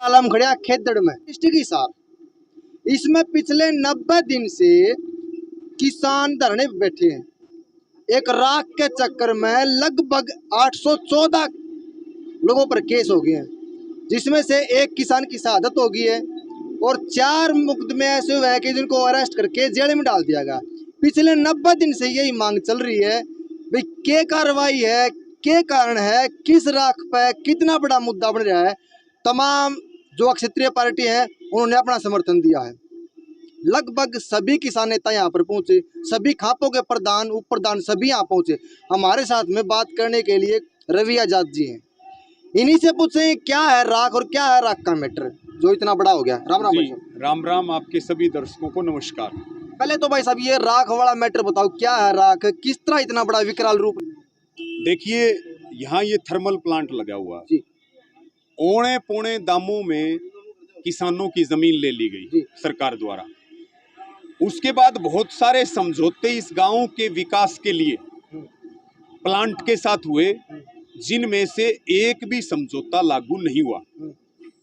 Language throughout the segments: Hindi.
आलम खड़िया खेदड़ में डिस्ट्रिक्ट हिसार। इसमें पिछले 90 दिन से किसान धरने पे बैठे हैं। एक राख के चक्कर में लगभग 814 लोगों पर केस हो गए हैं, जिसमें से एक किसान की शहादत हो गई है और 4 मुकदमे ऐसे हुए हैं कि जिनको अरेस्ट करके जेल में डाल दिया गया। पिछले 90 दिन से यही मांग चल रही है भाई क्या कार्रवाई है, क्या कारण है, किस राख पे कितना बड़ा मुद्दा बन रहा है। तमाम जो क्षेत्रीय पार्टी है उन्होंने अपना समर्थन दिया है। लगभग सभी किसान नेता यहाँ पर पहुंचे, सभी खापों के प्रधान उप प्रधान सभी यहाँ पहुंचे। हमारे साथ में बात करने के लिए रवि आजाद जी हैं। इन्हीं से पूछे क्या है राख और क्या है राख का मैटर जो इतना बड़ा हो गया। राम राम भाई साहब। राम राम, आपके सभी दर्शकों को नमस्कार। पहले तो भाई साहब ये राख वाला मैटर बताओ, क्या है राख, किस तरह इतना बड़ा विकराल रूप। देखिए, यहाँ ये थर्मल प्लांट लगा हुआ जी। औने पौने दामों में किसानों की जमीन ले ली गई सरकार द्वारा। उसके बाद बहुत सारे समझौते इस गांव के विकास के लिए प्लांट के साथ हुए, जिनमें से एक भी समझौता लागू नहीं हुआ।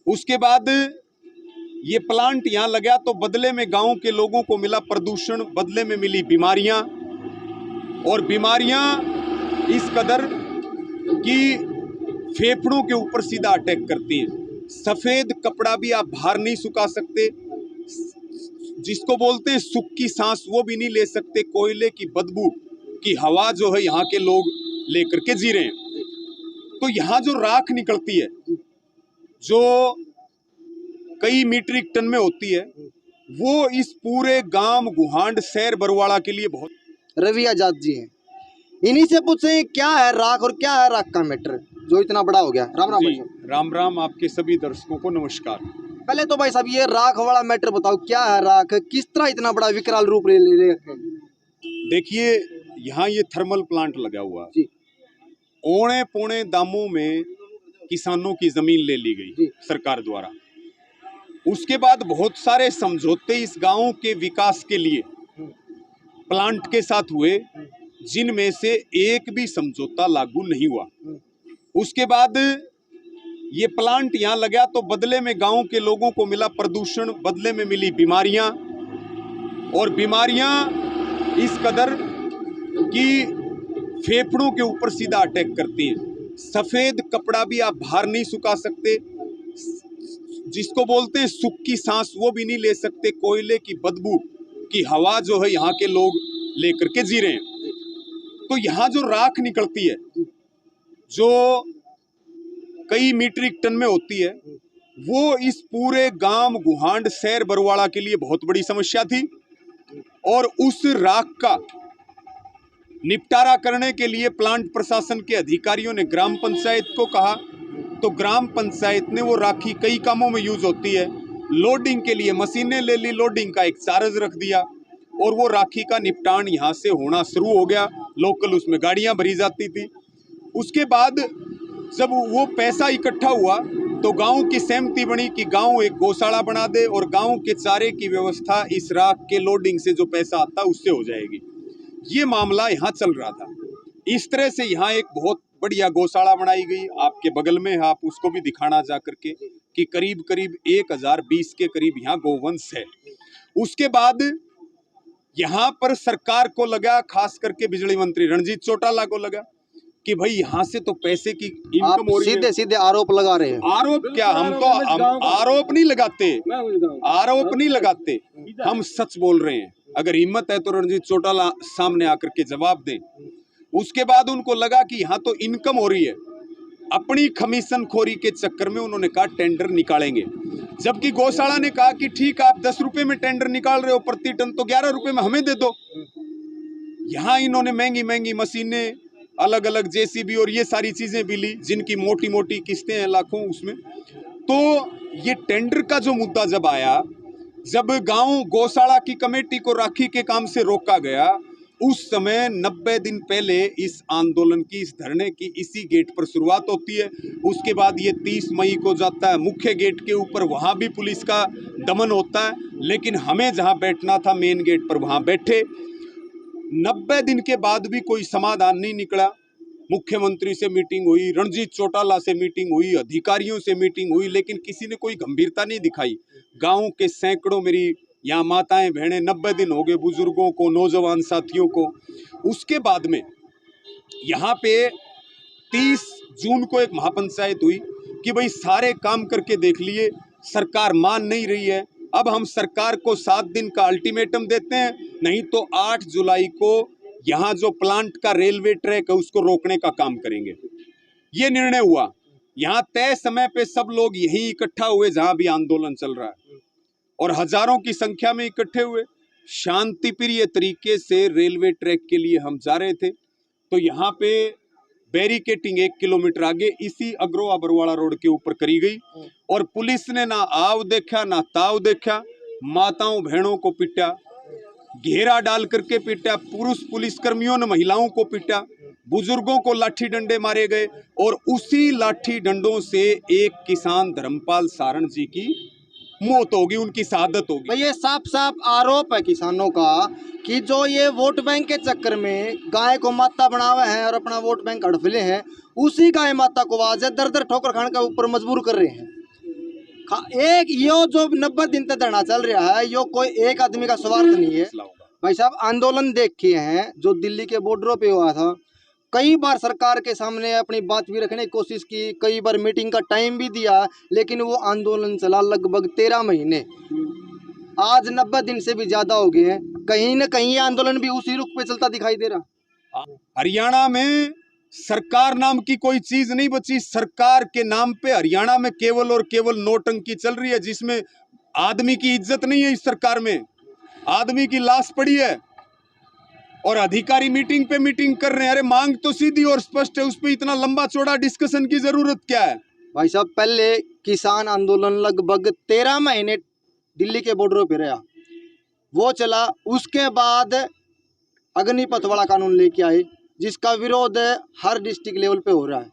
उसके बाद ये प्लांट यहाँ लगा तो बदले में गांव के लोगों को मिला प्रदूषण, बदले में मिली बीमारियां, और बीमारियां इस कदर कि फेफड़ों के ऊपर सीधा अटैक करती हैं। सफेद कपड़ा भी आप बाहर नहीं सुखा सकते, जिसको बोलते हैं सुख की सांस वो भी नहीं ले सकते। कोयले की बदबू की हवा जो है यहाँ के लोग लेकर के जी रहे हैं। तो यहाँ जो राख निकलती है जो कई मीट्रिक टन में होती है, वो इस पूरे गांव गुहांड शहर बरवाड़ा के लिए बहुत। रवि आजाद जी हैं। इन्हीं से पूछे क्या है राख और क्या है राख का मैटर जो इतना बड़ा हो गया। राम राम भाई साहब। राम राम, आपके सभी दर्शकों को नमस्कार। पहले तो भाई साहब ये राख वाला मैटर बताओ, क्या है राख, किस तरह इतना बड़ा विकराल रूप ले रखा है। देखिए, यहाँ ये थर्मल प्लांट लगा हुआ जी। औने पौने दामों में किसानों की जमीन ले ली गई सरकार द्वारा। उसके बाद बहुत सारे समझौते इस गांव के विकास के लिए प्लांट के साथ हुए, जिनमें से एक भी समझौता लागू नहीं हुआ। उसके बाद ये प्लांट यहाँ लगा तो बदले में गांव के लोगों को मिला प्रदूषण, बदले में मिली बीमारियां, और बीमारियां इस कदर कि फेफड़ों के ऊपर सीधा अटैक करती हैं। सफेद कपड़ा भी आप बाहर नहीं सुखा सकते, जिसको बोलते हैं सुख की सांस वो भी नहीं ले सकते। कोयले की बदबू की हवा जो है यहाँ के लोग लेकर के जी रहे हैं। तो यहाँ जो राख निकलती है जो कई मीट्रिक टन में होती है, वो इस पूरे गांव गुहांड शहर बरवाड़ा के लिए बहुत बड़ी समस्या थी। और उस राख का निपटारा करने के लिए प्लांट प्रशासन के अधिकारियों ने ग्राम पंचायत को कहा, तो ग्राम पंचायत ने वो राखी कई कामों में यूज होती है, लोडिंग के लिए मशीनें ले ली, लोडिंग का एक चार्ज रख दिया, और वो राखी का निपटान यहाँ से होना शुरू हो गया। लोकल उसमें गाड़ियाँ भरी जाती थी। उसके बाद जब वो पैसा इकट्ठा हुआ तो गांव की सहमति बनी कि गांव एक गौशाला बना दे और गांव के चारे की व्यवस्था इस राख के लोडिंग से जो पैसा आता उससे हो जाएगी। ये मामला यहाँ चल रहा था। इस तरह से यहाँ एक बहुत बढ़िया गौशाला बनाई गई, आपके बगल में, आप उसको भी दिखाना जा करके कि करीब करीब 1020 के करीब यहाँ गौवंश है। उसके बाद यहाँ पर सरकार को लगा, खास करके बिजली मंत्री रणजीत चौटाला को लगा कि भाई यहाँ से तो पैसे की इनकम हो रही है। सीधे सीधे आरोप लगा रहे हैं। आरोप क्या, हम आरोप नहीं लगाते, आरोप नहीं लगाते, हम सच बोल रहे हैं। अगर हिम्मत है तो रणजीत चौटाला सामने आकर के जवाब दें। उसके बाद उनको लगा कि यहाँ तो इनकम हो रही है, अपनी कमीशन खोरी के चक्कर में उन्होंने कहा टेंडर निकालेंगे। जबकि गौशाला ने कहा कि ठीक, आप 10 रुपए में टेंडर निकाल रहे हो प्रति टन, तो 11 रुपए में हमें दे दो। यहाँ इन्होंने महंगी महंगी मशीनें, अलग अलग जेसीबी और ये सारी चीजें भी ली, जिनकी मोटी मोटी किस्तें हैं लाखों उसमें। तो ये टेंडर का जो मुद्दा जब आया, जब गांव गौशाला की कमेटी को राखी के काम से रोका गया, उस समय 90 दिन पहले इस आंदोलन की, इस धरने की इसी गेट पर शुरुआत होती है। उसके बाद ये 30 मई को जाता है मुख्य गेट के ऊपर, वहाँ भी पुलिस का दमन होता है, लेकिन हमें जहाँ बैठना था मेन गेट पर वहाँ बैठे। 90 दिन के बाद भी कोई समाधान नहीं निकला। मुख्यमंत्री से मीटिंग हुई, रणजीत चौटाला से मीटिंग हुई, अधिकारियों से मीटिंग हुई, लेकिन किसी ने कोई गंभीरता नहीं दिखाई। गांव के सैकड़ों मेरी यहाँ माताएं बहनें 90 दिन हो गए, बुजुर्गों को, नौजवान साथियों को। उसके बाद में यहाँ पे 30 जून को एक महापंचायत हुई कि भाई सारे काम करके देख लिए, सरकार मान नहीं रही है, अब हम सरकार को 7 दिन का अल्टीमेटम देते हैं, नहीं तो 8 जुलाई को यहाँ जो प्लांट का रेलवे ट्रैक है उसको रोकने का काम करेंगे। ये निर्णय हुआ। यहाँ तय समय पे सब लोग यहीं इकट्ठा हुए जहां भी आंदोलन चल रहा है, और हजारों की संख्या में इकट्ठे हुए शांतिप्रिय तरीके से रेलवे ट्रैक के लिए हम जा रहे थे। तो यहाँ पे बैरिकेटिंग 1 किलोमीटर आगे इसी अग्रोहा बरवाड़ा रोड के ऊपर करी गई, और पुलिस ने ना आव देखा ना ताव देखा, माताओं बहनों को पिटा, घेरा डाल करके पिटा, पुरुष पुलिसकर्मियों ने महिलाओं को पिटा, बुजुर्गों को लाठी डंडे मारे गए, और उसी लाठी डंडों से एक किसान धर्मपाल सारण जी की मौत होगी, उनकी शहादत होगी। ये साफ साफ आरोप है किसानों का कि जो ये वोट बैंक के चक्कर में गाय को माता बनावे हैं और अपना वोट बैंक हड़फले हैं, उसी गाय माता को आज दर दर ठोकर खाने का ऊपर मजबूर कर रहे हैं। एक यो जो 90 दिन तक धरना चल रहा है, यो कोई एक आदमी का स्वार्थ नहीं है भाई साहब। आंदोलन देखे हैं जो दिल्ली के बॉर्डरों पे हुआ था, कई बार सरकार के सामने अपनी बात भी रखने की कोशिश की, कई बार मीटिंग का टाइम भी दिया, लेकिन वो आंदोलन चला लगभग 13 महीने। आज 90 दिन से भी ज्यादा हो गए हैं, कहीं न कहीं ये आंदोलन भी उसी रुख पे चलता दिखाई दे रहा। हरियाणा में सरकार नाम की कोई चीज नहीं बची। सरकार के नाम पे हरियाणा में केवल और केवल नौटंकी चल रही है, जिसमें आदमी की इज्जत नहीं है। इस सरकार में आदमी की लाश पड़ी है और अधिकारी मीटिंग पे मीटिंग कर रहे हैं। अरे मांग तो सीधी और स्पष्ट है, उस पर इतना लंबा चौड़ा डिस्कशन की जरूरत क्या है भाई साहब? पहले किसान आंदोलन लगभग 13 महीने दिल्ली के बॉर्डरों पे रहा, वो चला। उसके बाद अग्निपथ वाला कानून लेके आए, जिसका विरोध हर डिस्ट्रिक्ट लेवल पे हो रहा है।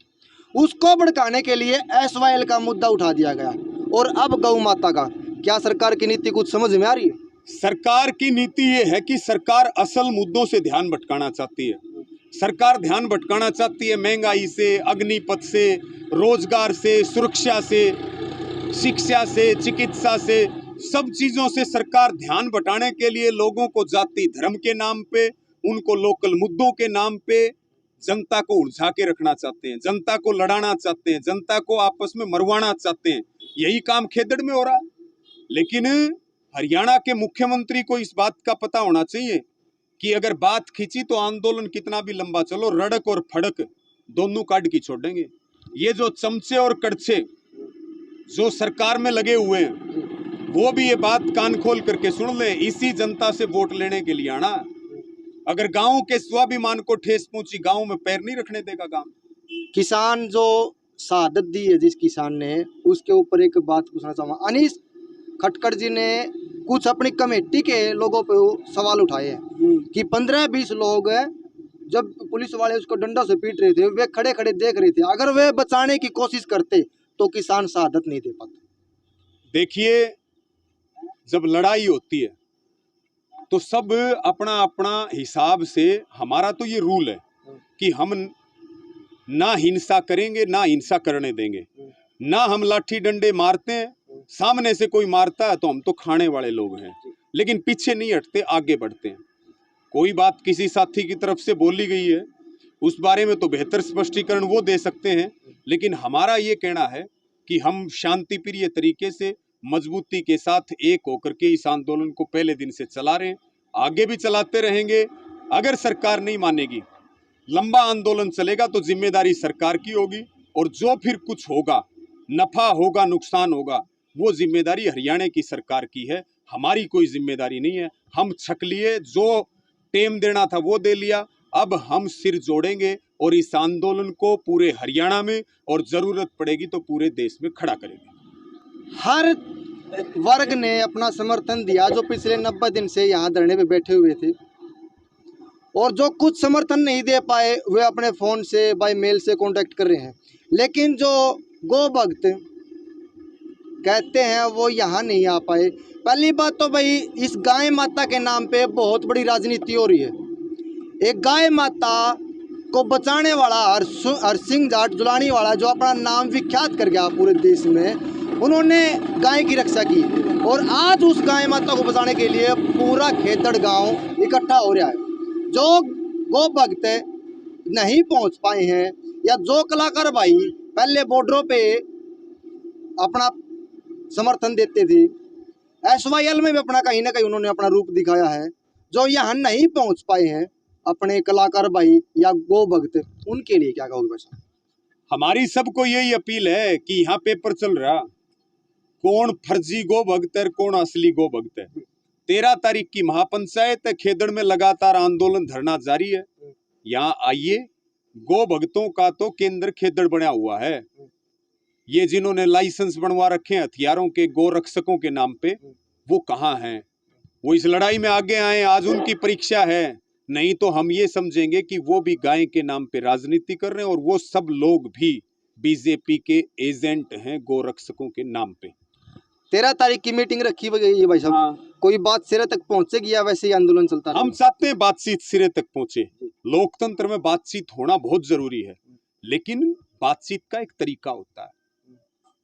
उसको भड़काने के लिए SYL का मुद्दा उठा दिया गया, और अब गौ माता का। क्या सरकार की नीति कुछ समझ में आ रही है? सरकार की नीति ये है कि सरकार असल मुद्दों से ध्यान भटकाना चाहती है। सरकार ध्यान भटकाना चाहती है महंगाई से, अग्निपथ से, रोजगार से, सुरक्षा से, शिक्षा से, चिकित्सा से, सब चीजों से सरकार ध्यान बटाने के लिए लोगों को जाति धर्म के नाम पे, उनको लोकल मुद्दों के नाम पे जनता को उलझा के रखना चाहते हैं, जनता को लड़ाना चाहते हैं, जनता को आपस में मरवाना चाहते हैं। यही काम खेदड़ में हो रहा है। लेकिन हरियाणा के मुख्यमंत्री को इस बात का पता होना चाहिए कि अगर बात खींची तो आंदोलन कितना भी लंबा चलो, रड़क और फड़क दोनों काट की छोड़ेंगे। ये जो चमचे और कड़छे जो सरकार में लगे हुए हैं, वो भी ये बात कान खोल करके सुन ले। इसी जनता से वोट लेने के लिए आना। अगर गांव के स्वाभिमान को ठेस पहुंची, गांव में पैर नहीं रखने देगा गांव। किसान जो शहादत दी है जिस किसान ने, उसके ऊपर एक बात पूछना चाहूँगा। अनीस खटकर जी ने कुछ अपनी कमेटी के लोगों पे सवाल उठाए हैं कि 15-20 लोग जब पुलिस वाले उसको डंडा से पीट रहे थे, वे खड़े खड़े देख रहे थे। अगर वे बचाने की कोशिश करते तो किसान शहादत नहीं दे पाते। देखिए, जब लड़ाई होती है तो सब अपना अपना हिसाब से, हमारा तो ये रूल है कि हम ना हिंसा करेंगे ना हिंसा करने देंगे, ना हम लाठी डंडे मारते हैं। सामने से कोई मारता है तो हम तो खाने वाले लोग हैं, लेकिन पीछे नहीं हटते, आगे बढ़ते हैं। कोई बात किसी साथी की तरफ से बोली गई है, उस बारे में तो बेहतर स्पष्टीकरण वो दे सकते हैं, लेकिन हमारा ये कहना है कि हम शांतिप्रिय तरीके से, मजबूती के साथ एक होकर के इस आंदोलन को पहले दिन से चला रहे हैं, आगे भी चलाते रहेंगे। अगर सरकार नहीं मानेगी, लंबा आंदोलन चलेगा तो जिम्मेदारी सरकार की होगी, और जो फिर कुछ होगा, नफा होगा, नुकसान होगा, वो जिम्मेदारी हरियाणा की सरकार की है, हमारी कोई जिम्मेदारी नहीं है। हम छक लिए, जो टेम देना था वो दे लिया। अब हम सिर जोड़ेंगे और इस आंदोलन को पूरे हरियाणा में और जरूरत पड़ेगी तो पूरे देश में खड़ा करेंगे। हर वर्ग ने अपना समर्थन दिया जो पिछले 90 दिन से यहाँ धरने पे बैठे हुए थे, और जो कुछ समर्थन नहीं दे पाए वे अपने फ़ोन से, बाय मेल से कांटेक्ट कर रहे हैं। लेकिन जो गो भक्त कहते हैं वो यहाँ नहीं आ पाए। पहली बात तो भाई, इस गाय माता के नाम पे बहुत बड़ी राजनीति हो रही है। एक गाय माता को बचाने वाला हरसिंह जाट जुलानी वाला, जो अपना नाम विख्यात कर गया पूरे देश में, उन्होंने गाय की रक्षा की। और आज उस गाय माता को बचाने के लिए पूरा खेतड़ गांव इकट्ठा हो रहा है। जो गो भक्त नहीं पहुंच पाए हैं, या जो कलाकार भाई पहले बॉर्डरों पे अपना समर्थन देते थे, SYL में भी अपना कहीं ना कहीं उन्होंने अपना रूप दिखाया है, जो यहाँ नहीं पहुंच पाए हैं अपने कलाकार भाई या गो भक्त, उनके लिए क्या कहोगे भाई साहब? हमारी सबको यही अपील है कि यहाँ पेपर चल रहा, कौन फर्जी गो भक्त है, कौन असली गो भक्त है। 13 तारीख की महापंचायत है, खेदड़ में लगातार आंदोलन धरना जारी है। यहाँ आइए, गो भक्तों का तो केंद्र खेदड़ बना हुआ है। ये जिन्होंने लाइसेंस बनवा रखे हैं हथियारों के, गो रक्षकों के नाम पे, वो कहाँ हैं? वो इस लड़ाई में आगे आए, आज उनकी परीक्षा है। नहीं तो हम ये समझेंगे कि वो भी गाय के नाम पे राजनीति कर रहे हैं, और वो सब लोग भी बीजेपी के एजेंट हैं गो रक्षकों के नाम पे। 13 तारीख की मीटिंग रखी हुई है भाई साहब। हाँ। कोई बात सिरे तक पहुंचेगी या वैसे ही आंदोलन चलता हम चाहते हैं बातचीत सिरे तक पहुंचे। लोकतंत्र में बातचीत होना बहुत जरूरी है, लेकिन बातचीत का एक तरीका होता है।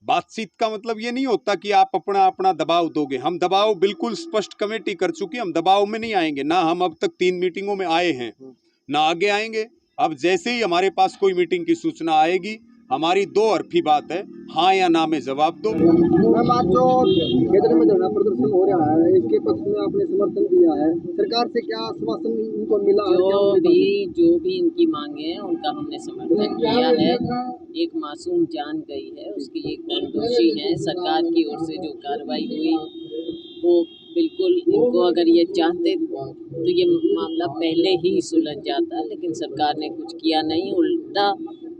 बातचीत का मतलब ये नहीं होता कि आप अपना अपना दबाव दोगे। हम दबाव बिल्कुल स्पष्ट कमेटी कर चुकी, हम दबाव में नहीं आएंगे। ना हम अब तक 3 मीटिंगों में आए हैं, ना आगे आएंगे। अब जैसे ही हमारे पास कोई मीटिंग की सूचना आएगी, हमारी 2 हरफी बात है, हाँ या ना में जवाब दो। मैम, आज जो खेतड़ में धरना प्रदर्शन हो रहा है, इसके पक्ष में आपने समर्थन दिया है, सरकार से क्या आश्वासन इनको मिला? जो भी इनकी मांगे हैं उनका हमने समर्थन किया है। एक मासूम जान गई है, उसके लिए कौन दोषी है? सरकार की ओर से जो कार्रवाई हुई वो बिल्कुल, इनको अगर ये चाहते तो ये मामला पहले ही सुलझ जाता, लेकिन सरकार ने कुछ किया नहीं। उल्टा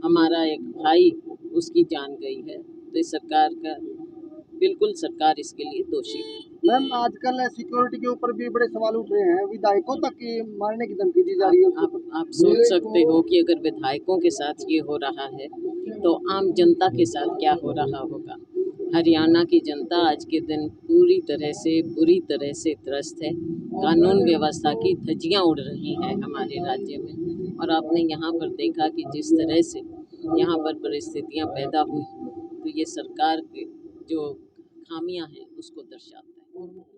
हमारा एक भाई, उसकी जान गई है, तो इस सरकार का बिल्कुल, सरकार इसके लिए दोषी है। मैम, आजकल सिक्योरिटी के ऊपर भी बड़े सवाल उठ रहे हैं, विधायकों तक की मारने की धमकी दी जा रही है। आप सोच सकते हो कि अगर विधायकों के साथ ये हो रहा है तो आम जनता के साथ क्या हो रहा होगा। हरियाणा की जनता आज के दिन पूरी तरह से, बुरी तरह से त्रस्त है। कानून व्यवस्था की धज्जियां उड़ रही हैं हमारे राज्य में, और आपने यहाँ पर देखा कि जिस तरह से यहाँ पर परिस्थितियाँ पैदा हुई, तो ये सरकार के जो खामियां हैं उसको दर्शाता है।